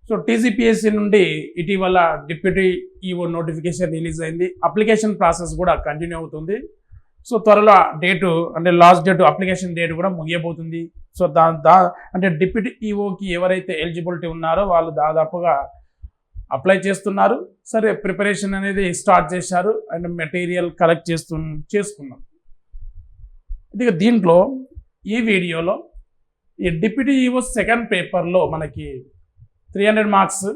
So TGPSC నుండి ఇటీవల deputy EO notification release అయింది. అప్లికేషన్ ప్రాసెస్ కూడా కంటిన్యూ అవుతుంది. సో త్వరలో డేటు అంటే లాస్ట్ డేట్ అప్లికేషన్ డేట్ కూడా ముగియబోతుంది. సో అంటే డిప్యూటీ ఈఓకి ఎవరైతే ఎలిజిబిలిటీ ఉన్నారో వాళ్ళు దాదాపుగా అప్లై చేస్తున్నారు. సరే, ప్రిపరేషన్ అనేది స్టార్ట్ చేశారు అండ్ మెటీరియల్ కలెక్ట్ చేసుకున్నాం. ఇక దీంట్లో ఈ వీడియోలో ఈ డిప్యూటీ ఈఓ సెకండ్ పేపర్లో మనకి 300 మార్క్స్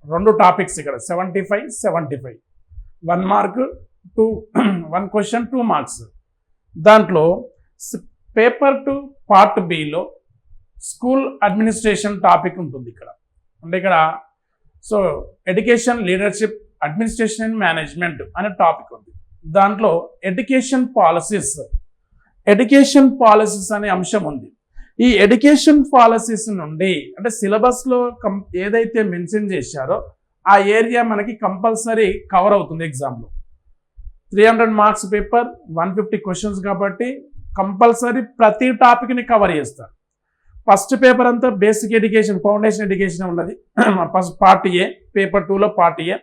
2 టాపిక్స్, ఇక్కడ 75 1 మార్క్ 1 క్వశ్చన్ 2 మార్క్స్. దాంట్లో paper 2 part below school administration topic ఉంటుంది. ఇక్కడ అంటే ఇక్కడ so education leadership administration and management అనే టాపిక్ ఉంది. దాంట్లో ఎడ్యుకేషన్ పాలసీస్ అనే అంశం ఉంది. ఈ ఎడ్యుకేషన్ పాలసీస్ నుండి అంటే సిలబస్లో ఏదైతే మెన్షన్ చేశారో ఆ ఏరియా మనకి కంపల్సరీ కవర్ అవుతుంది. ఎగ్జామ్లో 300 మార్క్స్ పేపర్ 150 క్వశ్చన్స్ కాబట్టి కంపల్సరీ ప్రతి టాపిక్ని కవర్ చేస్తారు. ఫస్ట్ పేపర్ అంతా బేసిక్ ఎడ్యుకేషన్ ఫౌండేషన్ ఎడ్యుకేషన్ ఉన్నది, ఫస్ట్ పార్ట్ ఏ. పేపర్ 2లో part A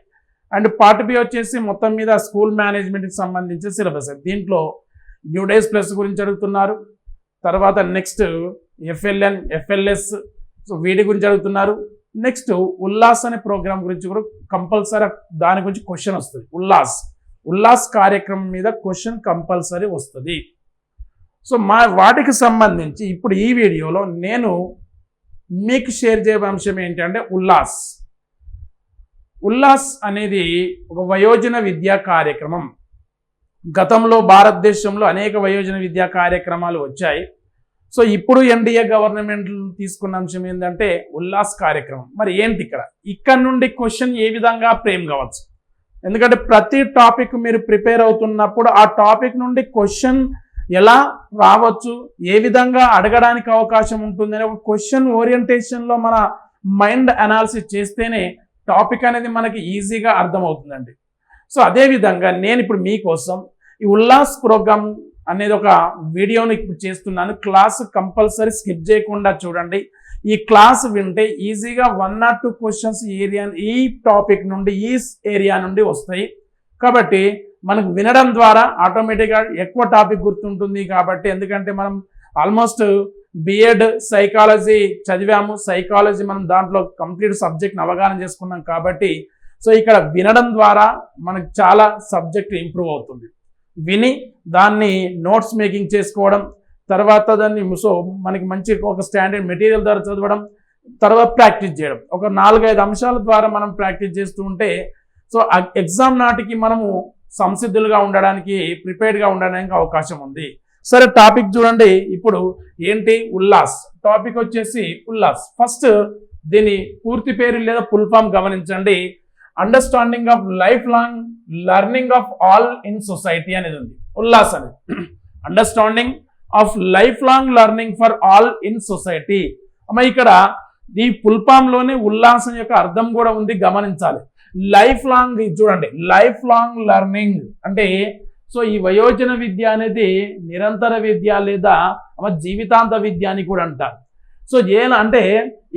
and part B వచ్చేసి మొత్తం మీద స్కూల్ మేనేజ్మెంట్కి సంబంధించిన సిలబస్. దీంట్లో యూడేస్ ప్లస్ గురించి అడుగుతున్నారు. తర్వాత నెక్స్ట్ ఎఫ్ఎల్ఎన్ FLS సో వీటి గురించి అడుగుతున్నారు. నెక్స్ట్ ఉల్లాస్ అనే ప్రోగ్రామ్ గురించి కూడా కంపల్సరీ దాని గురించి క్వశ్చన్ వస్తుంది. ఉల్లాస్ కార్యక్రమం మీద క్వశ్చన్ కంపల్సరీ వస్తుంది. సో వాటికి సంబంధించి ఇప్పుడు ఈ వీడియోలో నేను మీకు షేర్ చేయే అంశం ఏంటంటే ఉల్లాస్ అనేది ఒక వయోజన విద్యా కార్యక్రమం. గతంలో భారతదేశంలో అనేక వయోజన విద్యా కార్యక్రమాలు వచ్చాయి. సో ఇప్పుడు ఎన్డీఏ గవర్నమెంట్ తీసుకున్న అంశం ఏంటంటే ఉల్లాస్ కార్యక్రమం. మరి ఏంటి ఇక్కడ నుండి క్వశ్చన్ ఏ విధంగా ఫ్రేమ్ కావచ్చు? ఎందుకంటే ప్రతి టాపిక్ మీరు ప్రిపేర్ అవుతున్నప్పుడు ఆ టాపిక్ నుండి క్వశ్చన్ ఎలా రావచ్చు, ఏ విధంగా అడగడానికి అవకాశం ఉంటుంది అనే ఒక క్వశ్చన్ ఓరియంటేషన్లో మన మైండ్ అనాలిసిస్ చేస్తేనే టాపిక్ అనేది మనకి ఈజీగా అర్థమవుతుందండి. సో అదేవిధంగా నేను ఇప్పుడు మీకోసం ఈ ఉల్లాస్ ప్రోగ్రామ్ అనేది ఒక వీడియోని ఇప్పుడు చేస్తున్నాను. క్లాస్ కంపల్సరీ స్కిప్ చేయకుండా చూడండి. ఈ క్లాస్ వింటే ఈజీగా 1 or 2 క్వశ్చన్స్ ఈ టాపిక్ నుండి ఈ ఏరియా నుండి వస్తాయి. కాబట్టి మనకు వినడం ద్వారా ఆటోమేటిక్గా ఎక్కువ టాపిక్ గుర్తుంటుంది. కాబట్టి ఎందుకంటే మనం ఆల్మోస్ట్ బిఎడ్ సైకాలజీ చదివాము, సైకాలజీ మనం దాంట్లో కంప్లీట్ సబ్జెక్ట్ని అవగాహన చేసుకున్నాం. కాబట్టి సో ఇక్కడ వినడం ద్వారా మనకు చాలా సబ్జెక్ట్ ఇంప్రూవ్ అవుతుంది. విని దాన్ని నోట్స్ మేకింగ్ చేసుకోవడం, తర్వాత దాన్ని సో మనకి మంచి ఒక స్టాండర్డ్ మెటీరియల్ ద్వారా చదవడం, తర్వాత ప్రాక్టీస్ చేయడం, ఒక 4-5 అంశాల ద్వారా మనం ప్రాక్టీస్ చేస్తూ ఉంటే సో ఎగ్జామ్ నాటికి మనము సంసిద్ధులుగా ఉండడానికి ప్రిపేర్డ్గా ఉండడానికి అవకాశం ఉంది. సరే, టాపిక్ చూడండి. ఇప్పుడు ఏంటి ఉల్లాస్ టాపిక్ వచ్చేసి ఉల్లాస్. ఫస్ట్ దీని పూర్తి పేరు లేదా ఫుల్ ఫామ్ గమనించండి. Understanding of life long learning of all in society అనేది ఉంది. ఉల్లాస్ అనేది understanding of life long learning for all in society. అమ్మ ఇక్కడ ఈ ఫుల్ ఫామ్ లోనే ఉల్లాసం యొక్క అర్థం కూడా ఉంది, గమనించాలి. లైఫ్ లాంగ్ చూడండి, లైఫ్ లాంగ్ లెర్నింగ్ అంటే సో ఈ వయోజన విద్య అనేది నిరంతర విద్య లేదా జీవితాంత విద్య అని కూడా అంటారు. సో అంటే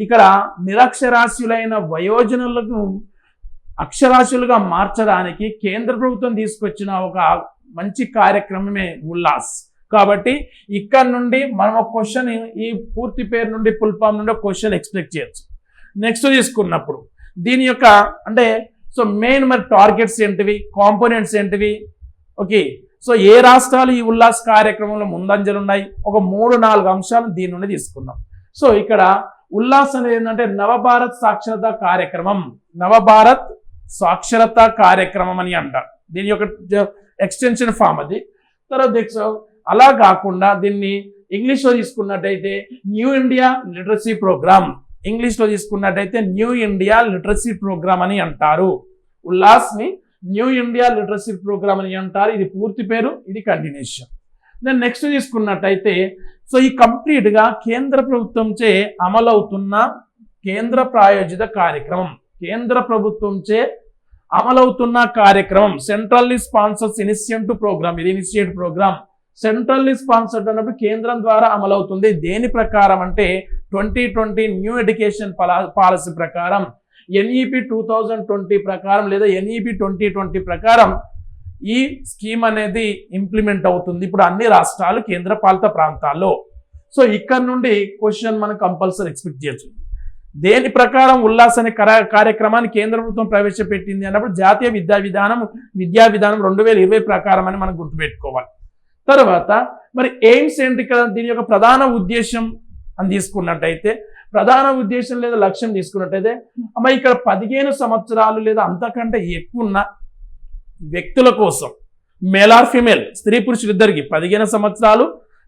ఇక్కడ నిరక్షరాస్యులైన వయోజనులకు అక్షరాస్యులుగా మార్చడానికి కేంద్ర ప్రభుత్వం తీసుకొచ్చిన ఒక మంచి కార్యక్రమమే ఉల్లాస్. కాబట్టి ఇక్కడ నుండి మనం ఒక క్వశ్చన్ ఈ పూర్తి పేరు నుండి ఫుల్ ఫామ్ నుండి ఒక క్వశ్చన్ ఎక్స్పెక్ట్ చేయొచ్చు. నెక్స్ట్ తీసుకున్నప్పుడు దీని యొక్క అంటే సో మెయిన్ మరి టార్గెట్స్ ఏంటివి, కాంపోనెంట్స్ ఏంటివి, ఓకే. సో ఏ రాష్ట్రాలు ఈ ఉల్లాస్ కార్యక్రమంలో ముందంజలు ఉన్నాయి, ఒక 3-4 అంశాలు దీని నుండి తీసుకున్నాం. సో ఇక్కడ ఉల్లాస్ అనేది ఏంటంటే నవభారత్ సాక్షరతా కార్యక్రమం, నవభారత్ సాక్షరతా కార్యక్రమం అని అంటారు. దీని యొక్క ఎక్స్టెన్షన్ ఫామ్ అది. తర్వాత అలా కాకుండా దీన్ని ఇంగ్లీష్లో తీసుకున్నట్టయితే న్యూ ఇండియా లిటరసీ ప్రోగ్రామ్, ఇంగ్లీష్లో తీసుకున్నట్టయితే న్యూ ఇండియా లిటరసీ ప్రోగ్రామ్ అని అంటారు. ఉల్లాస్ని న్యూ ఇండియా లిటరసీ ప్రోగ్రామ్ అని అంటారు. ఇది పూర్తి పేరు, ఇది కంటిన్యూషన్. దెన్ నెక్స్ట్ తీసుకున్నట్టయితే సో ఈ కంప్లీట్గా కేంద్ర ప్రభుత్వంచే అమలవుతున్న కేంద్ర ప్రాయోజిత కార్యక్రమం, కేంద్ర ప్రభుత్వంచే అమలవుతున్న కార్యక్రమం, సెంట్రల్లీ స్పాన్సర్స్ ఇనిషియేటివ్ ప్రోగ్రామ్. ఇది ఇనిషియేటివ్ ప్రోగ్రామ్ సెంట్రల్లీ స్పాన్సర్డ్ అన్నప్పుడు కేంద్రం ద్వారా అమలవుతుంది. దేని ప్రకారం అంటే 2020 న్యూ ఎడ్యుకేషన్ పాలసీ ప్రకారం NEP 2020 ప్రకారం లేదా NEP 2020 ప్రకారం ఈ స్కీమ్ అనేది ఇంప్లిమెంట్ అవుతుంది ఇప్పుడు అన్ని రాష్ట్రాలు కేంద్రపాలిత ప్రాంతాల్లో. సో ఇక్కడ నుండి క్వశ్చన్ మనం కంపల్సరీ ఎక్స్పెక్ట్ చేయొచ్చు. దేని ప్రకారం ఉల్లాస్ అనే కార్యక్రమాన్ని కేంద్ర ప్రభుత్వం ప్రవేశపెట్టింది అన్నప్పుడు జాతీయ విద్యా విధానం 2020 ప్రకారం అని మనం గుర్తుపెట్టుకోవాలి. తర్వాత మరి ఎయిమ్స్ ఏంటి ఇక్కడ, దీని యొక్క ప్రధాన ఉద్దేశం అని తీసుకున్నట్టయితే, ప్రధాన ఉద్దేశం లేదా లక్ష్యం తీసుకున్నట్టయితే అమ్మ ఇక్కడ 15 సంవత్సరాలు లేదా అంతకంటే ఎక్కువ ఉన్న వ్యక్తుల కోసం, మేల్ ఆర్ ఫిమేల్, స్త్రీ పురుషులు ఇద్దరికి 15 సంవత్సరాలు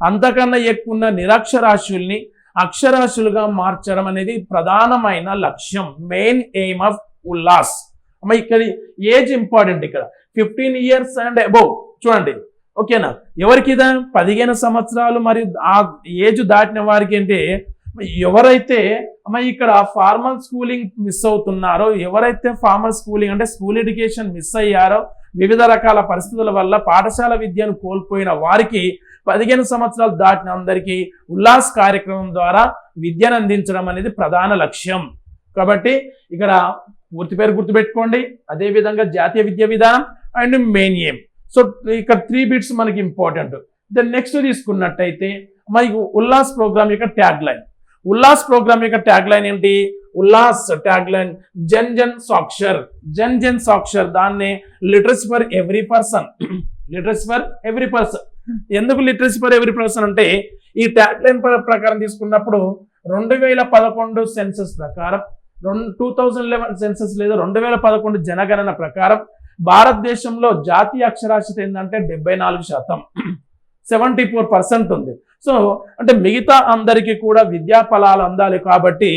అంతకన్నా ఎక్కువ ఉన్న నిరక్షరాస్యుల్ని అక్షరాస్యులుగా మార్చడం అనేది ప్రధానమైన లక్ష్యం, మెయిన్ ఎయిమ్ ఆఫ్ ఉల్లాస్. అమ్మ ఇక్కడ ఏజ్ ఇంపార్టెంట్, ఇక్కడ 15 years అండ్ అబౌవ్ చూడండి, ఓకేనా. ఎవరికి 15 సంవత్సరాలు మరియు ఆ ఏజ్ దాటిన వారికి అంటే ఎవరైతే అమ్మ ఇక్కడ ఫార్మల్ స్కూలింగ్ మిస్ అవుతున్నారో, ఎవరైతే ఫార్మల్ స్కూలింగ్ అంటే స్కూల్ ఎడ్యుకేషన్ మిస్ అయ్యారో, వివిధ రకాల పరిస్థితుల వల్ల పాఠశాల విద్యను కోల్పోయిన వారికి 15 సంవత్సరాలు దాటిన అందరికీ ఉల్లాస్ కార్యక్రమం ద్వారా విద్యను అందించడం అనేది ప్రధాన లక్ష్యం. కాబట్టి ఇక్కడ పూర్తి పేరు గుర్తుపెట్టుకోండి. అదేవిధంగా జాతీయ విద్యా విధానం అండ్ మెయిన్ ఎయిమ్. సో ఇక్కడ 3 బిట్స్ మనకి ఇంపార్టెంట్. దెన్ నెక్స్ట్ తీసుకున్నట్టయితే మనకి ఉల్లాస్ ప్రోగ్రామ్ యొక్క ట్యాగ్ లైన్. ఉల్లాస్ ప్రోగ్రామ్ యొక్క ట్యాగ్ లైన్ ఏంటి? ఉల్లాస్ ట్యాగ్ లైన్ జన్ జన్ సాక్షర్, జన్ జన్ సాక్షర్. దాన్నే literacy for every person, literacy for every person. ఎందుకు లిటరసీ ఫర్ ఎవ్రీ పర్సన్ అంటే ఈ ట్యాగ్ లైన్ ప్రకారం తీసుకున్నప్పుడు 2011 సెన్సస్ ప్రకారం, 2011 సెన్సస్ లేదా 2011 జనగణన ప్రకారం భారతదేశంలో జాతీయ అక్షరాస్యత ఏంటంటే 74%, 74% ఉంది. సో అంటే మిగతా అందరికీ కూడా విద్యా ఫలాలు అందాలి కాబట్టి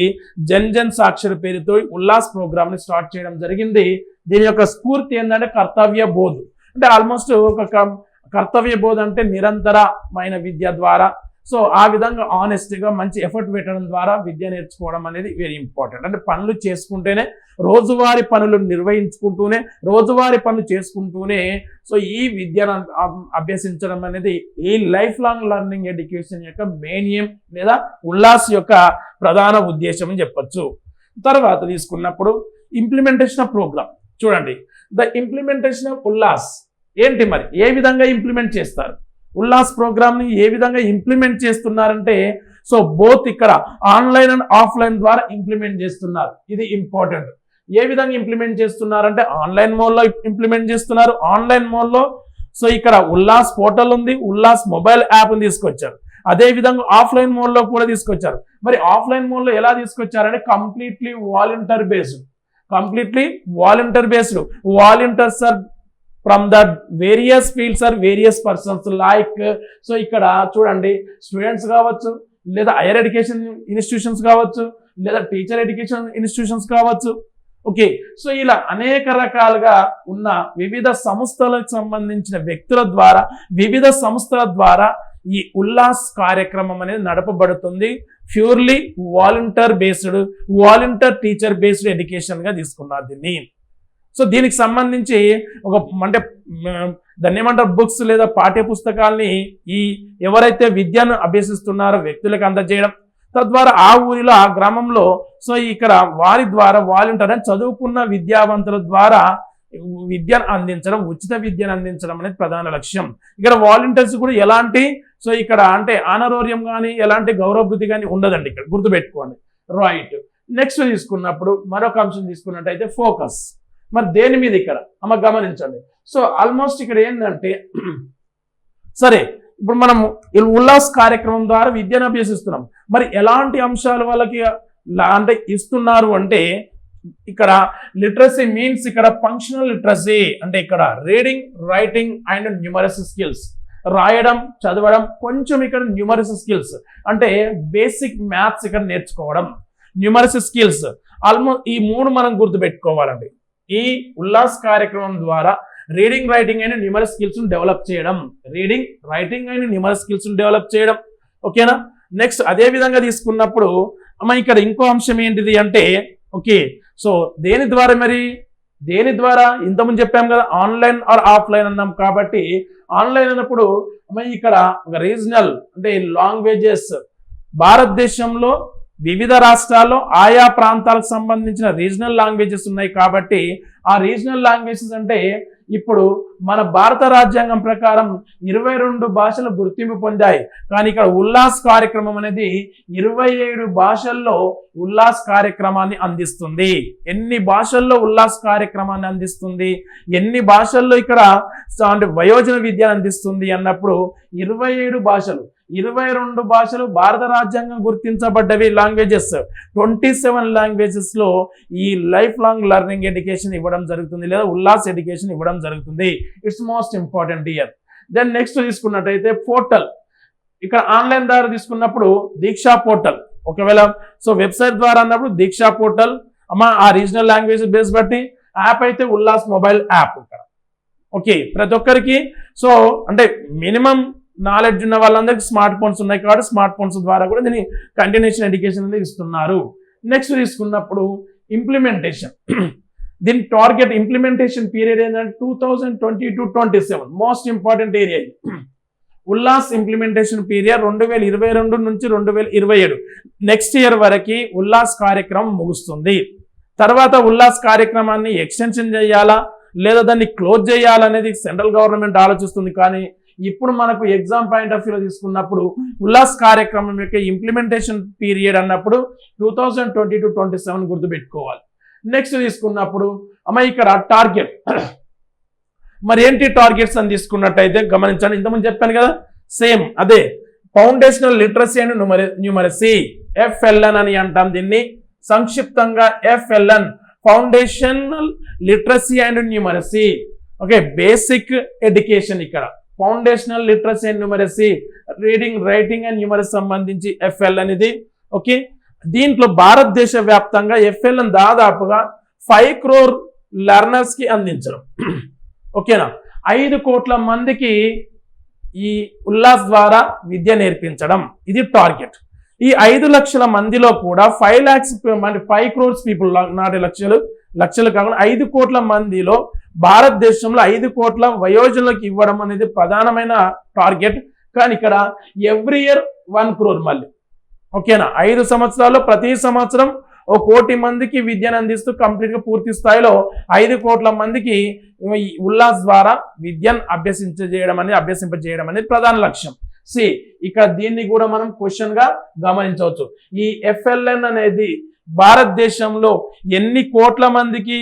జన్ జన్ సాక్షర పేరుతో ఉల్లాస్ ప్రోగ్రామ్ ని స్టార్ట్ చేయడం జరిగింది. దీని యొక్క స్ఫూర్తి ఏంటంటే కర్తవ్య బోధ్. అంటే ఆల్మోస్ట్ ఒక కర్తవ్య బోధ్ అంటే నిరంతరమైన విద్య ద్వారా, సో ఆ విధంగా ఆనెస్ట్గా మంచి ఎఫర్ట్ పెట్టడం ద్వారా విద్య నేర్చుకోవడం అనేది వెరీ ఇంపార్టెంట్. అంటే పనులు చేసుకుంటేనే, రోజువారీ పనులు నిర్వహించుకుంటూనే, రోజువారీ పనులు చేసుకుంటూనే సో ఈ విద్యను అభ్యసించడం అనేది ఈ లైఫ్ లాంగ్ లెర్నింగ్ ఎడ్యుకేషన్ యొక్క మెయిన్ ఎయిమ్ లేదా ఉల్లాస్ యొక్క ప్రధాన ఉద్దేశం అని చెప్పొచ్చు. తర్వాత తీసుకున్నప్పుడు ఇంప్లిమెంటేషన్ ఆఫ్ ప్రోగ్రామ్ చూడండి. ద ఇంప్లిమెంటేషన్ ఆఫ్ ఉల్లాస్ ఏంటి, మరి ఏ విధంగా ఇంప్లిమెంట్ చేస్తారు? ఉల్లాస్ ప్రోగ్రామ్ ని ఏ విధంగా ఇంప్లిమెంట్ చేస్తున్నారంటే, సో బోత్ ఇక్కడ ఆన్లైన్ అండ్ ఆఫ్లైన్ ద్వారా ఇంప్లిమెంట్ చేస్తున్నారు. ఇది ఇంపార్టెంట్. ఏ విధంగా ఇంప్లిమెంట్ చేస్తున్నారంటే ఆన్లైన్ మోడ్లో ఇంప్లిమెంట్ చేస్తున్నారు. ఆన్లైన్ మోడ్లో సో ఇక్కడ ఉల్లాస్ పోర్టల్ ఉంది, ఉల్లాస్ మొబైల్ యాప్ని తీసుకొచ్చారు. అదే విధంగా ఆఫ్లైన్ మోడ్లో కూడా తీసుకొచ్చారు. మరి ఆఫ్లైన్ మోడ్లో ఎలా తీసుకొచ్చారంటే completely volunteer based, completely volunteer based. Volunteers are from the various fields or various persons like, so ఇక్కడ చూడండి స్టూడెంట్స్ కావచ్చు, లేదా హైయర్ ఎడ్యుకేషన్ ఇన్స్టిట్యూషన్స్ కావచ్చు, లేదా టీచర్ ఎడ్యుకేషన్ ఇన్స్టిట్యూషన్స్ కావచ్చు. ఓకే, సో ఇలా అనేక రకాలుగా ఉన్న వివిధ సంస్థలకు సంబంధించిన వ్యక్తుల ద్వారా, వివిధ సంస్థల ద్వారా ఈ ఉల్లాస్ కార్యక్రమం అనేది నడపబడుతుంది. Purely volunteer based, volunteer teacher based education గా తీసుకున్నారు దీన్ని. సో దీనికి సంబంధించి ఒక అంటే దాన్ని ఏమంటారు బుక్స్ లేదా పాఠ్య పుస్తకాలని ఈ ఎవరైతే విద్యను అభ్యసిస్తున్నారో వ్యక్తులకు అందజేయడం, తద్వారా ఆ ఊరిలో ఆ గ్రామంలో సో ఇక్కడ వారి ద్వారా వాలంటీర్ అని చదువుకున్న విద్యావంతుల ద్వారా విద్యను అందించడం, ఉచిత విద్యను అందించడం అనేది ప్రధాన లక్ష్యం. ఇక్కడ వాలంటీర్స్ కూడా ఎలాంటి సో ఇక్కడ అంటే ఆనరోర్యం కానీ ఎలాంటి గౌరవబుద్ధి కానీ ఉండదండి, ఇక్కడ గుర్తుపెట్టుకోండి. రైట్, నెక్స్ట్ తీసుకున్నప్పుడు మరొక అంశం తీసుకున్నట్టయితే ఫోకస్. మరి దేని మీద ఇక్కడ అమ్మ గమనించండి. సో ఆల్మోస్ట్ ఇక్కడ ఏంటంటే సరే ఇప్పుడు మనం ఉల్లాస్ కార్యక్రమం ద్వారా విద్యను అభ్యసిస్తున్నాం. మరి ఎలాంటి అంశాలు వాళ్ళకి అంటే ఇస్తున్నారు అంటే ఇక్కడ లిటరసీ మీన్స్ ఇక్కడ ఫంక్షనల్ లిటరసీ అంటే ఇక్కడ reading, writing and numerous skills. రాయడం, చదవడం, కొంచెం ఇక్కడ న్యూమరస్ స్కిల్స్ అంటే బేసిక్ మ్యాథ్స్ ఇక్కడ నేర్చుకోవడం, న్యూమరస్ స్కిల్స్. ఆల్మోస్ట్ ఈ 3 మనం గుర్తుపెట్టుకోవాలండి. ఈ ఉల్లాస్ కార్యక్రమం ద్వారా reading, writing and numerous skills develop చేయడం, reading, writing and numerous skills develop చేయడం. ఓకేనా. నెక్స్ట్ అదే విధంగా తీసుకున్నప్పుడు అమ్మ ఇక్కడ ఇంకో అంశం ఏంటిది అంటే ఓకే, సో దేని ద్వారా మరి దేని ద్వారా ఇంతకుముందు చెప్పాం కదా ఆన్లైన్ ఆర్ ఆఫ్లైన్ అన్నాం. కాబట్టి ఆన్లైన్ అన్నప్పుడు అమ్మ ఇక్కడ ఒక రీజనల్ అంటే లాంగ్వేజెస్ భారతదేశంలో వివిధ రాష్ట్రాల్లో ఆయా ప్రాంతాలకు సంబంధించిన రీజనల్ లాంగ్వేజెస్ ఉన్నాయి కాబట్టి ఆ రీజనల్ లాంగ్వేజెస్ అంటే ఇప్పుడు మన భారత రాజ్యాంగం ప్రకారం 22 భాషలు గుర్తింపు పొందాయి. కానీ ఇక్కడ ఉల్లాస్ కార్యక్రమం అనేది 27 భాషల్లో ఉల్లాస్ కార్యక్రమాన్ని అందిస్తుంది. ఎన్ని భాషల్లో ఉల్లాస్ కార్యక్రమాన్ని అందిస్తుంది, ఎన్ని భాషల్లో ఇక్కడ అంటే వయోజన విద్య అందిస్తుంది అన్నప్పుడు 27 భాషలు, 22 భాషలు భారత రాజ్యాంగం గుర్తించబడ్డవి లాంగ్వేజెస్. 27 లాంగ్వేజెస్ లో ఈ లైఫ్ లాంగ్ లెర్నింగ్ ఎడ్యుకేషన్ ఇవ్వడం జరుగుతుంది, లేదా ఉల్లాస్ ఎడ్యుకేషన్ ఇవ్వడం జరుగుతుంది. It's most important year. Then next తీసుకున్నట్టయితే పోర్టల్. ఇక్కడ ఆన్లైన్ ద్వారా తీసుకున్నప్పుడు దీక్షా పోర్టల్, ఒకవేళ సో వెబ్సైట్ ద్వారా అన్నప్పుడు దీక్షా పోర్టల్ అమ్మా ఆ రీజనల్ లాంగ్వేజ్ బేస్ బట్టి. యాప్ అయితే ఉల్లాస్ మొబైల్ యాప్. ఇక్కడ ఓకే, ప్రతి ఒక్కరికి సో అంటే మినిమం నాలెడ్జ్ ఉన్న వాళ్ళందరికీ స్మార్ట్ ఫోన్స్ ఉన్నాయి కాబట్టి స్మార్ట్ ఫోన్స్ ద్వారా కూడా దీన్ని కంటిన్యూషన్ ఎడ్యుకేషన్ అనేది ఇస్తున్నారు. నెక్స్ట్ తీసుకున్నప్పుడు ఇంప్లిమెంటేషన్. దీని టార్గెట్ ఇంప్లిమెంటేషన్ పీరియడ్ ఏంటంటే 2020-27 most important area. Ullas implementation period 2022 నుంచి 2027 నెక్స్ట్ ఇయర్ వరకు ఉల్లాస్ కార్యక్రమం ముగుస్తుంది. తర్వాత ఉల్లాస్ కార్యక్రమాన్ని ఎక్స్టెన్షన్ చేయాలా లేదా దాన్ని క్లోజ్ చేయాలనేది సెంట్రల్ గవర్నమెంట్ ఆలోచిస్తుంది. కానీ ఇప్పుడు మనకు ఎగ్జామ్ పాయింట్ ఆఫ్ వ్యూలో తీసుకున్నప్పుడు ఉల్లాస్ కార్యక్రమం యొక్క ఇంప్లిమెంటేషన్ పీరియడ్ అన్నప్పుడు 2020-27 గుర్తుపెట్టుకోవాలి. నెక్స్ట్ తీసుకున్నప్పుడు అమ్మ ఇక్కడ టార్గెట్ మరి ఏంటి టార్గెట్స్ అని తీసుకున్నట్టయితే గమనించండి, ఇంతకుముందు చెప్పాను కదా సేమ్ అదే foundational literacy and numeracy, FLN అని అంటాం దీన్ని సంక్షిప్తంగా. FLN foundational literacy and numeracy. Okay, basic education. ఇక్కడ foundational literacy and numeracy, reading writing and numeracy సంబంధించి FLN అనేది. ఓకే, దీంట్లో భారతదేశ వ్యాప్తంగా FLN దాదాపుగా 5 crore లెర్నర్స్ కి అందించడం. ఓకేనా, 5 కోట్ల మందికి ఈ ఉల్లాస్ ద్వారా విద్య నేర్పించడం, ఇది టార్గెట్. ఈ 5 లక్షల మందిలో కూడా 5 lakhs అంటే 5 crores పీపుల్, నాటి లక్షలు కాకుండా 5 కోట్ల మందిలో భారతదేశంలో 5 కోట్ల వయోజనులకు ఇవ్వడం అనేది ప్రధానమైన టార్గెట్. కానీ ఇక్కడ ఎవ్రీ ఇయర్ 1 crore మళ్ళీ. ఓకేనా, 5 సంవత్సరాల్లో ప్రతి సంవత్సరం 1 కోటి మందికి విద్యను అందిస్తూ కంప్లీట్ గా పూర్తి స్థాయిలో 5 కోట్ల మందికి ఉల్లాస్ ద్వారా విద్యను అభ్యసింపజేయడం అనేది ప్రధాన లక్ష్యం. ఇక్కడ దీన్ని కూడా మనం క్వశ్చన్ గా గమనించవచ్చు. ఈ FLN అనేది భారతదేశంలో ఎన్ని కోట్ల మందికి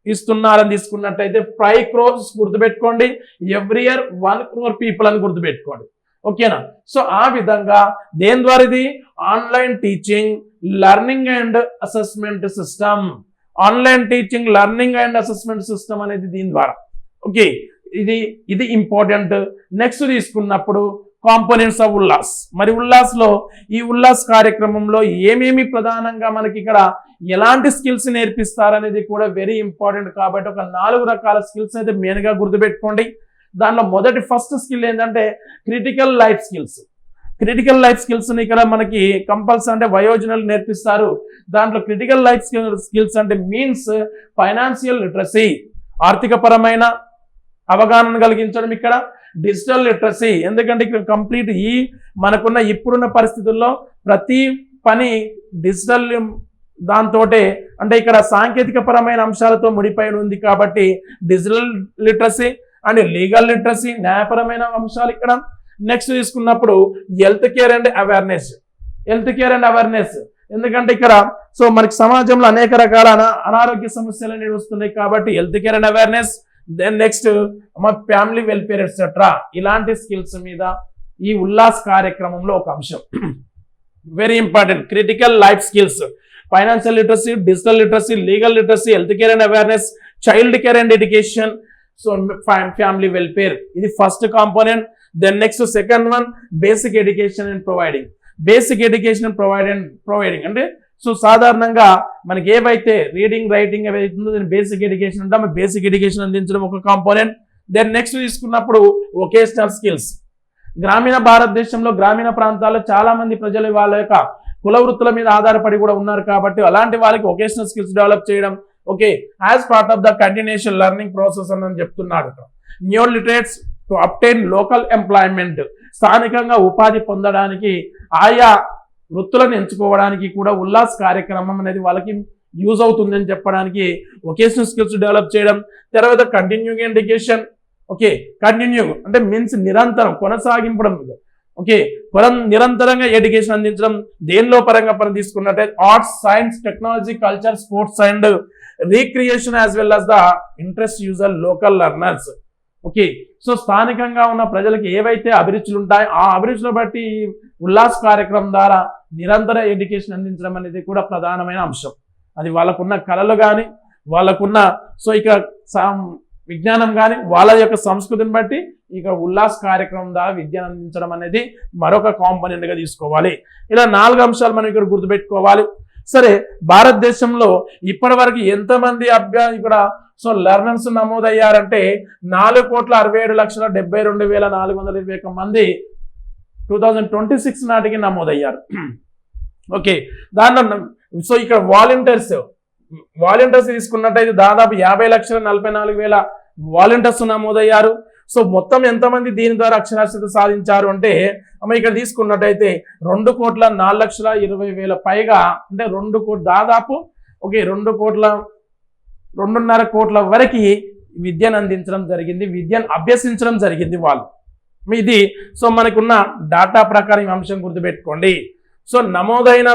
ఇస్తున్నారని తీసుకున్నట్టయితే 5 crores గుర్తుపెట్టుకోండి, ఎవ్రీ ఇయర్ 1 crore పీపుల్ అని గుర్తుపెట్టుకోండి. ఓకేనా, సో ఆ విధంగా దేని ద్వారా ఇది online teaching learning and assessment system. Online teaching learning and assessment system అనేది దీని ద్వారా. ఓకే, ఇది ఇంపార్టెంట్. నెక్స్ట్ తీసుకున్నప్పుడు కాంపోనెంట్స్ ఆఫ్ ఉల్లాస్. మరి ఉల్లాస్లో ఈ ఉల్లాస్ కార్యక్రమంలో ఏమేమి ప్రధానంగా మనకి ఇక్కడ ఎలాంటి స్కిల్స్ నేర్పిస్తారనేది కూడా వెరీ ఇంపార్టెంట్. కాబట్టి ఒక 4 రకాల స్కిల్స్ అయితే మెయిన్గా గుర్తుపెట్టుకోండి. దానిలో మొదటి ఫస్ట్ స్కిల్ ఏంటంటే critical life skills. Critical life స్కిల్స్ని ఇక్కడ మనకి కంపల్సరీ అంటే వయోజనులు నేర్పిస్తారు. దాంట్లో క్రిటికల్ లైఫ్ స్కిల్స్ అంటే మీన్స్ ఫైనాన్షియల్ లిటరసీ, ఆర్థిక పరమైన అవగాహన కలిగించడం. ఇక్కడ డిజిటల్ లిటరసీ, ఎందుకంటే ఇక్కడ కంప్లీట్ మనకున్న ఇప్పుడున్న పరిస్థితుల్లో ప్రతి పని డిజిటల్ దాంతో అంటే ఇక్కడ సాంకేతిక పరమైన అంశాలతో ముడిపడి ఉంది. కాబట్టి digital literacy and legal literacy, న్యాయపరమైన అంశాలు ఇక్కడ. నెక్స్ట్ తీసుకున్నప్పుడు హెల్త్ కేర్ అండ్ అవేర్నెస్. ఎందుకంటే ఇక్కడ సో మనకి సమాజంలో అనేక రకాల అనారోగ్య సమస్యలు అనేవి వస్తున్నాయి కాబట్టి health care and awareness. Then next family welfare etcetera, ఇలాంటి స్కిల్స్ మీద ఈ ఉల్లాస్ కార్యక్రమంలో ఒక అంశం very important. Critical life skills, financial literacy, digital literacy, legal literacy, health care and awareness, child care and education, so family welfare, ఇది first component. Then next second one basic education and providing. Basic education and providing అంటే so సాధారణంగా మనకి ఏవైతే reading writing ఏవైతుందో దాన్ని basic education అంటాం. Basic education అందించడం ఒక కాంపోనెంట్. దెన్ నెక్స్ట్ తీసుకున్నప్పుడు వొకేషనల్ స్కిల్స్. గ్రామీణ భారతదేశంలో గ్రామీణ ప్రాంతాల్లో చాలా మంది ప్రజలు వాళ్ళ యొక్క కుల వృత్తుల మీద ఆధారపడి కూడా ఉన్నారు కాబట్టి అలాంటి వాళ్ళకి వొకేషనల్ స్కిల్స్ డెవలప్ చేయడం. Okay, as part of the continuation learning process అని చెప్తున్నాడు. New literates to obtain local employment, స్థానికంగా ఉపాధి పొందడానికి ఆయా వృత్తులను ఎంచుకోవడానికి కూడా ఉల్లాస్ కార్యక్రమం అనేది వాళ్ళకి యూజ్ అవుతుందని చెప్పడానికి వొకేషనల్ స్కిల్స్ డెవలప్ చేయడం, తర్వాత కంటిన్యూయింగ్ ఎడ్యుకేషన్. ఓకే, కంటిన్యూ అంటే మీన్స్ నిరంతరం కొనసాగింపడం. ఓకే, నిరంతరంగా ఎడ్యుకేషన్ అందించడం. దేనిలో పరంగా పని తీసుకున్నట్టయితే arts, science, technology, culture, sports and recreation as well as the interest user local learners. Okay, so స్థానికంగా ఉన్న ప్రజలకు ఏవైతే అభిరుచులు ఉంటాయో ఆ అభిరుచులు బట్టి ఉల్లాస్ కార్యక్రమం ద్వారా నిరంతర ఎడ్యుకేషన్ అందించడం అనేది కూడా ప్రధానమైన అంశం. అది వాళ్ళకున్న కళలు కానీ, వాళ్ళకున్న సో ఇక విజ్ఞానం కానీ, వాళ్ళ యొక్క సంస్కృతిని బట్టి ఇక ఉల్లాస్ కార్యక్రమం ద్వారా విద్యను అందించడం అనేది మరొక కాంపోనెంట్గా తీసుకోవాలి. ఇలా 4 అంశాలు మనం ఇక్కడ గుర్తుపెట్టుకోవాలి. సరే, భారతదేశంలో ఇప్పటి వరకు ఎంతమంది ఇక్కడ సో లెర్నర్స్ నమోదయ్యారంటే 4,67,72,421 మంది 2026 నాటికి నమోదయ్యారు. ఓకే, దాంట్లో సో ఇక్కడ వాలంటీర్స్ తీసుకున్నట్టయితే దాదాపు 50,44,000 వాలంటీర్స్ నమోదయ్యారు. సో మొత్తం ఎంతమంది దీని ద్వారా అక్షరాస్యత సాధించారు అంటే ఇక్కడ తీసుకున్నట్టయితే 2,04,20,000 పైగా, అంటే 2 కోట్ల దాదాపు 2.5 కోట్ల వరకు విద్యను అందించడం జరిగింది, విద్యను అభ్యసించడం జరిగింది వాళ్ళు. ఇది సో మనకున్న డాటా ప్రకారం ఈ అంశం గుర్తుపెట్టుకోండి. సో నమోదైన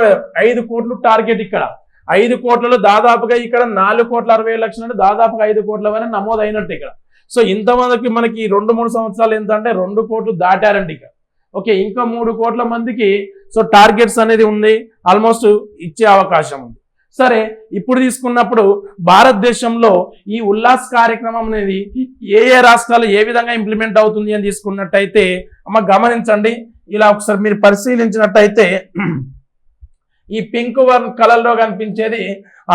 5 కోట్లు టార్గెట్. ఇక్కడ 5 కోట్లలో దాదాపుగా ఇక్కడ 4,60,00,000 అంటే దాదాపుగా 5 కోట్ల వరకు నమోదైనట్టు ఇక్కడ. సో ఇంతమందికి మనకి 2-3 సంవత్సరాలు ఎంత అంటే 2 కోట్లు దాటారండి ఇక్కడ. ఓకే, ఇంకా 3 కోట్ల మందికి సో టార్గెట్స్ అనేది ఉంది, ఆల్మోస్ట్ ఇచ్చే అవకాశం ఉంది. సరే, ఇప్పుడు తీసుకున్నప్పుడు భారతదేశంలో ఈ ఉల్లాస్ కార్యక్రమం అనేది ఏ రాష్ట్రాలు ఏ విధంగా ఇంప్లిమెంట్ అవుతుంది అని తీసుకున్నట్టయితే గమనించండి. ఇలా ఒకసారి మీరు పరిశీలించినట్టయితే ఈ పింక్ కలర్లో కనిపించేది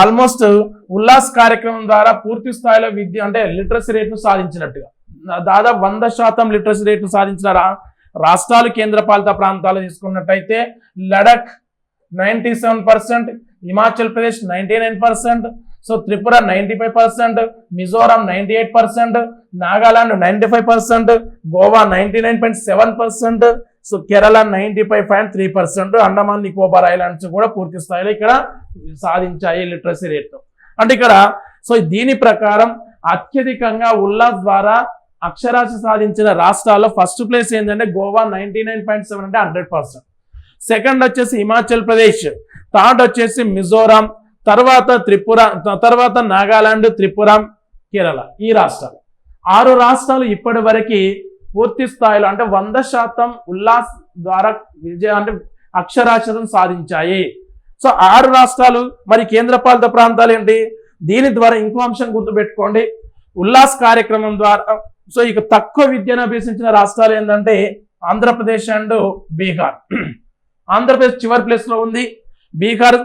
ఆల్మోస్ట్ ఉల్లాస్ కార్యక్రమం ద్వారా పూర్తి స్థాయిలో విద్య అంటే లిటరసీ రేట్ను సాధించినట్టుగా, దాదాపు 100% లిటరసీ రేట్ను సాధించిన రాష్ట్రాలు, కేంద్రపాలిత ప్రాంతాలు తీసుకున్నట్టయితే Ladakh 97%, Himachal Pradesh 99%, so Tripura 95%, Mizoram 98%, Nagaland 95%, Goa 99.7%, so Kerala 95.3%, Andaman Nicobar islands కూడా పూర్తి స్థాయిలో ఇక్కడ సాధించాయి లిటరసీ రేట్. అంటే ఇక్కడ సో దీని ప్రకారం అత్యధికంగా ఉల్లాస్ ద్వారా అక్షరాస్యత సాధించిన రాష్ట్రాల్లో ఫస్ట్ ప్లేస్ ఏంటంటే గోవా 99.7 అంటే 100%, సెకండ్ వచ్చేసి హిమాచల్ ప్రదేశ్, థర్డ్ వచ్చేసి మిజోరాం, తర్వాత త్రిపుర, తర్వాత నాగాలాండ్, త్రిపుర, కేరళ. ఈ రాష్ట్రాలు 6 రాష్ట్రాలు ఇప్పటి వరకు పూర్తి స్థాయిలో అంటే 100% ఉల్లాస్ ద్వారా అంటే అక్షరాస్యతను సాధించాయి. సో 6 రాష్ట్రాలు. మరి కేంద్రపాలిత ప్రాంతాలు ఏంటి? దీని ద్వారా ఇంకో అంశం గుర్తుపెట్టుకోండి. ఉల్లాస్ కార్యక్రమం ద్వారా సో ఇక తక్కువ విద్యను అభ్యసించిన రాష్ట్రాలు ఏంటంటే ఆంధ్రప్రదేశ్ అండ్ బీహార్. ఆంధ్రప్రదేశ్ చివరి ప్లేస్ లో ఉంది, బీహార్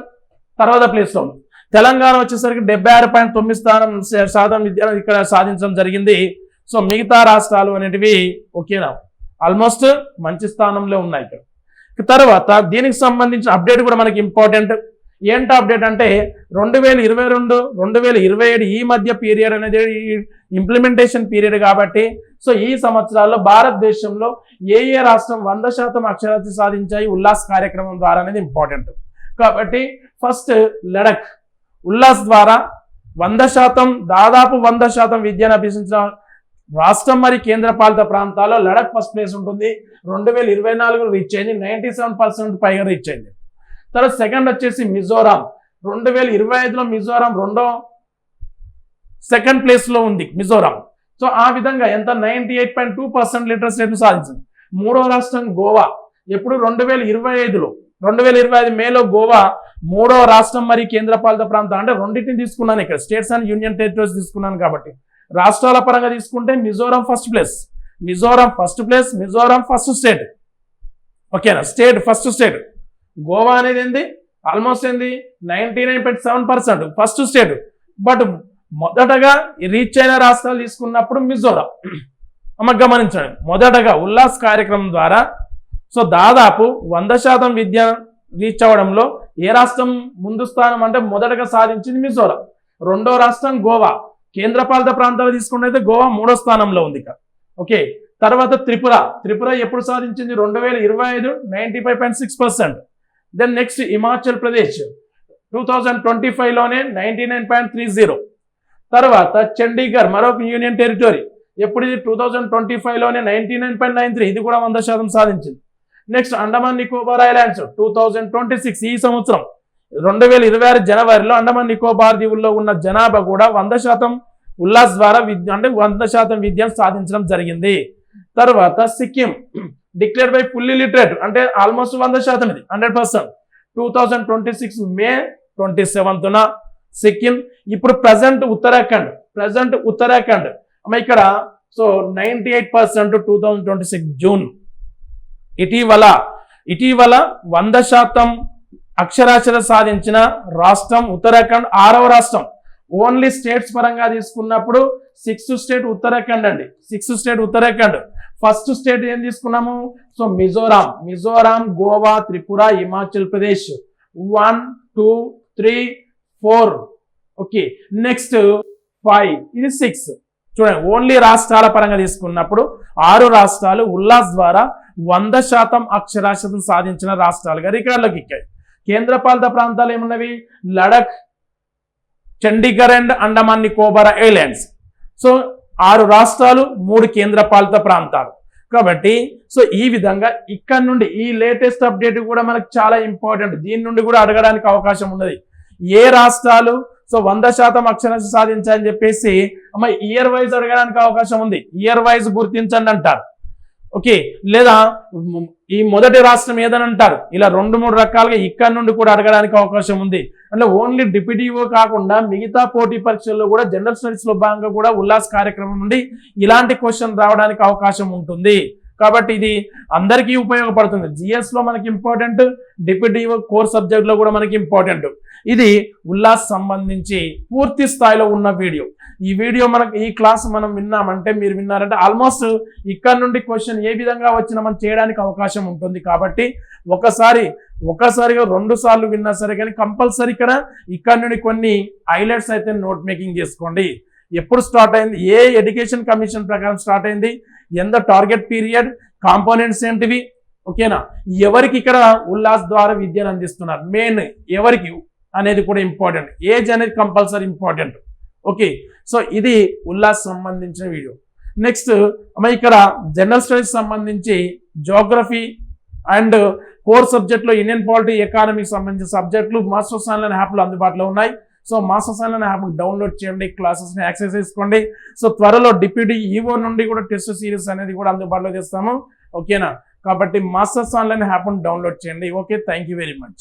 తర్వాత ప్లేస్ లో ఉంది. తెలంగాణ వచ్చేసరికి 76.9% విద్యను ఇక్కడ సాధించడం జరిగింది. సో మిగతా రాష్ట్రాలు అనేటివి ఓకేనా ఆల్మోస్ట్ మంచి స్థానంలో ఉన్నాయి ఇక్కడ. తర్వాత దీనికి సంబంధించిన అప్డేట్ కూడా మనకి ఇంపార్టెంట్. ఏంటి అప్డేట్ అంటే 2022-2027 ఈ మధ్య పీరియడ్ అనేది ఇంప్లిమెంటేషన్ పీరియడ్ కాబట్టి సో ఈ సంవత్సరాల్లో భారతదేశంలో ఏ రాష్ట్రం 100% అక్షరాస్యత సాధించాయి ఉల్లాస్ కార్యక్రమం ద్వారా అనేది ఇంపార్టెంట్. కాబట్టి ఫస్ట్ లడఖ్ ఉల్లాస్ ద్వారా 100% దాదాపు 100% విద్యను అభ్యసించిన రాష్ట్రం మరి కేంద్రపాలిత ప్రాంతాల్లో లడఖ్ ఫస్ట్ ప్లేస్ ఉంటుంది. 2024 రీచ్ అయింది, 97% పైగా రీచ్ అయింది. తర్వాత సెకండ్ వచ్చేసి మిజోరాం, 2025లో మిజోరాం సెకండ్ ప్లేస్ లో ఉంది మిజోరాం. సో ఆ విధంగా ఎంత 98.2% లిటరసీ రేట్ను సాధించింది. మూడో రాష్ట్రం గోవా, ఎప్పుడు 2025 మేలో గోవా మూడో రాష్ట్రం మరి కేంద్రపాలిత ప్రాంతం. అంటే రెండింటిని తీసుకున్నాను ఇక్కడ, స్టేట్స్ అండ్ యూనియన్ టెరిటరీస్ తీసుకున్నాను కాబట్టి. రాష్ట్రాల పరంగా తీసుకుంటే Mizoram first place, Mizoram first state. ఓకేనా, స్టేట్ ఫస్ట్ స్టేట్. గోవా అనేది ఏంది ఆల్మోస్ట్ ఏంది 99.7% ఫస్ట్ స్టేట్. బట్ మొదటగా రీచ్ అయిన రాష్ట్రాలు తీసుకున్నప్పుడు మిజోరాం. గమనించండి, మొదటగా ఉల్లాస్ కార్యక్రమం ద్వారా సో దాదాపు 100% విద్య రీచ్ అవ్వడంలో ఏ రాష్ట్రం ముందు స్థానం అంటే మొదటగా సాధించింది మిజోరాం. రెండో రాష్ట్రం గోవా, కేంద్రపాలిత ప్రాంతాలు తీసుకున్నట్లయితే గోవా మూడో స్థానంలో ఉంది ఇక్కడ. ఓకే, తర్వాత త్రిపుర ఎప్పుడు సాధించింది 2025 95.6%. దెన్ నెక్స్ట్ హిమాచల్ ప్రదేశ్ 2025లోనే 99.30. తర్వాత చండీగఢ్ మరొక యూనియన్ టెరిటరీ, ఎప్పుడు ఇది 2025లోనే 99.93, ఇది కూడా 100% సాధించింది. నెక్స్ట్ అండమాన్ నికోబార్ ఐలాండ్స్ 2026, ఈ సంవత్సరం 2026 జనవరిలో అండమాన్ నికోబార్ దీవుల్లో ఉన్న జనాభా కూడా 100% ఉల్లాస్ ద్వారా అంటే 100% విద్యను సాధించడం జరిగింది. తర్వాత Sikkim declared by fully literate, అంటే ఆల్మోస్ట్ 100%, ఇది 100%. 2026 మే 27న సిక్కిం. ఇప్పుడు ప్రజెంట్ ఉత్తరాఖండ్ ఇక్కడ సో 98% 2026 జూన్. ఇటీవల 100% అక్షరాస్యత సాధించిన రాష్ట్రం ఉత్తరాఖండ్, 6వ రాష్ట్రం. ఓన్లీ స్టేట్స్ పరంగా తీసుకున్నప్పుడు 6th స్టేట్ ఉత్తరాఖండ్ అండి, 6th state Uttarakhand. First state ఏం తీసుకున్నాము, so Mizoram, Goa, Tripura, Himachal Pradesh 1 2 3 4. Okay, next 5, ఇది 6. చూడండి, ఓన్లీ రాష్ట్రాల పరంగా తీసుకున్నప్పుడు 6 రాష్ట్రాలు ఉల్లాస్ ద్వారా 100% అక్షరాస్యతను సాధించిన రాష్ట్రాలుగా రికార్డులోకి ఎక్కాయి. కేంద్రపాలిత ప్రాంతాలు ఏమున్నవి, Ladakh, Chandigarh and Andaman Nicobar islands. So 6 రాష్ట్రాలు, 3 కేంద్రపాలిత ప్రాంతాలు. కాబట్టి సో ఈ విధంగా ఇక్కడ నుండి ఈ లేటెస్ట్ అప్డేట్ కూడా మనకు చాలా ఇంపార్టెంట్, దీని నుండి కూడా అడగడానికి అవకాశం ఉన్నది. ఏ రాష్ట్రాలు సో 100% అక్షరాస్యత సాధించాలని చెప్పేసి ఇయర్ వైజ్ అడగడానికి అవకాశం ఉంది. ఇయర్ వైజ్ గుర్తించండి అంటారు. ఓకే, లేదా ఈ మొదటి రాష్ట్రం ఏదని అంటారు. ఇలా 2-3 రకాలుగా ఇక్కడ నుండి కూడా అడగడానికి అవకాశం ఉంది. అంటే ఓన్లీ డిప్యూటీఓ కాకుండా మిగతా పోటీ పరీక్షల్లో కూడా జనరల్ స్టడీస్ లో భాగంగా కూడా ఉల్లాస్ కార్యక్రమం నుండి ఇలాంటి క్వశ్చన్ రావడానికి అవకాశం ఉంటుంది. కాబట్టి ఇది అందరికీ ఉపయోగపడుతుంది. జిఎస్ లో మనకి ఇంపార్టెంట్, డిప్యూటీఓ కోర్ సబ్జెక్ట్ లో కూడా మనకి ఇంపార్టెంట్. ఇది ఉల్లాస్ సంబంధించి పూర్తి స్థాయిలో ఉన్న వీడియో. ఈ వీడియో మనకి ఈ క్లాస్ మనం విన్నామంటే, మీరు విన్నారంటే ఆల్మోస్ట్ ఇక్కడ నుండి క్వశ్చన్ ఏ విధంగా వచ్చినా మనం చేయడానికి అవకాశం ఉంటుంది. కాబట్టి ఒకసారిగా 2 సార్లు విన్నా సరే కానీ కంపల్సరీ ఇక్కడ నుండి కొన్ని హైలైట్స్ అయితే నోట్ మేకింగ్ చేసుకోండి. ఎప్పుడు స్టార్ట్ అయింది, ఏ ఎడ్యుకేషన్ కమిషన్ ప్రకారం స్టార్ట్ అయింది, ఎంత టార్గెట్ పీరియడ్, కాంపోనెంట్స్ ఏంటివి, ఓకేనా, ఎవరికి ఇక్కడ ఉల్లాస్ ద్వారా విద్యను అందిస్తున్నారు, మెయిన్ ఎవరికి అనేది కూడా ఇంపార్టెంట్, ఏజ్ అనేది కంపల్సరీ ఇంపార్టెంట్. ఓకే, సో ఇది ఉల్లాస్ సంబంధించిన వీడియో. నెక్స్ట్ ఇక్కడ జనరల్ స్టడీస్ సంబంధించి జోగ్రఫీ అండ్ కోర్ సబ్జెక్ట్లో ఇండియన్ పాలిటీ, ఎకానమీకి సంబంధించిన సబ్జెక్టులు మాస్టర్స్ ఆన్లైన్ యాప్లు అందుబాటులో ఉన్నాయి. So masters online app download చేయండి, క్లాసెస్ని యాక్సెస్ చేసుకోండి. సో త్వరలో డిప్యూటీ ఈవో నుండి కూడా టెస్ట్ సిరీస్ అనేది కూడా అందుబాటులో చేస్తాము. ఓకేనా, కాబట్టి మాస్టర్స్ ఆన్లైన్ యాప్ను డౌన్లోడ్ చేయండి. Okay, thank you very much.